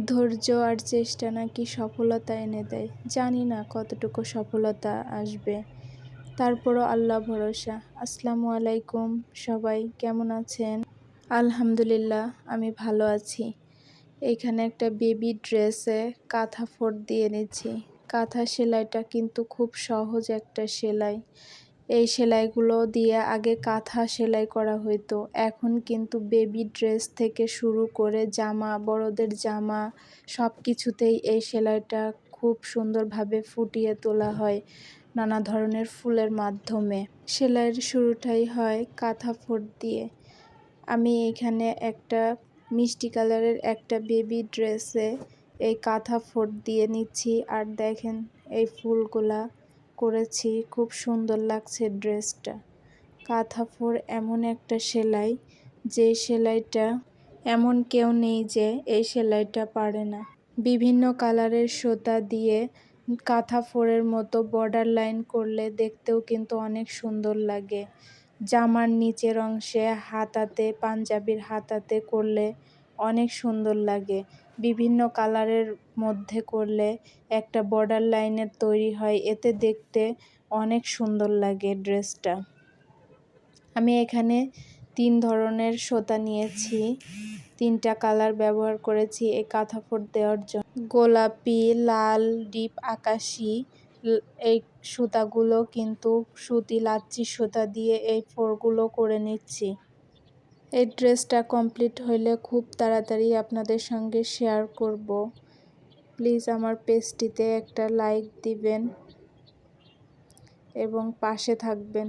ধৈর্য আর চেষ্টা নাকি সফলতা এনে দেয়। জানি না কতটুকু সফলতা আসবে, তারপরও আল্লাহ ভরসা। আসসালামু আলাইকুম, সবাই কেমন আছেন? আলহামদুলিল্লাহ, আমি ভালো আছি। এইখানে একটা বেবি ড্রেসে কাঁথা ফোঁড় দিয়ে নিচ্ছি। কাঁথা সেলাইটা কিন্তু খুব সহজ একটা সেলাই। এই সেলাইগুলো দিয়ে আগে কাঁথা সেলাই করা হইতো, এখন কিন্তু বেবি ড্রেস থেকে শুরু করে জামা, বড়দের জামা সব কিছুতেই এই সেলাইটা খুব সুন্দরভাবে ফুটিয়ে তোলা হয় নানা ধরনের ফুলের মাধ্যমে। সেলাইয়ের শুরুটাই হয় কাঁথা ফোঁড় দিয়ে। আমি এখানে একটা মিষ্টি কালারের একটা বেবি ড্রেসে এই কাঁথা ফোঁড় দিয়ে নিচ্ছি। আর দেখেন এই ফুলগুলা করেছি, খুব সুন্দর লাগছে ড্রেসটা। কাঁথা ফোঁড় এমন একটা সেলাই, যে সেলাইটা এমন কেউ নেই যে এই সেলাইটা পারে না। বিভিন্ন কালারের সুতা দিয়ে কাঁথা ফোঁড়ের মতো বর্ডার লাইন করলে দেখতেও কিন্তু অনেক সুন্দর লাগে। জামার নিচের অংশে হাতাতে, পাঞ্জাবির হাতাতে করলে অনেক সুন্দর লাগে। বিভিন্ন কালারের মধ্যে করলে একটা বর্ডার লাইনের তৈরি হয়, এতে দেখতে অনেক সুন্দর লাগে ড্রেসটা। আমি এখানে 3 ধরনের সুতা নিয়েছি, 3টা কালার ব্যবহার করেছি এই কাঁথা ফোঁড় দেওয়ার জন্য। গোলাপি, লাল, ডিপ আকাশি এই সুতাগুলো কিন্তু সুতি লাচ্ছি সুতা দিয়ে এই ফোঁড়গুলো করে নিচ্ছি। এই ড্রেসটা কমপ্লিট হইলে খুব তাড়াতাড়ি আপনাদের সঙ্গে শেয়ার করব। প্লিজ আমার পেজটিতে একটা লাইক দিবেন এবং পাশে থাকবেন।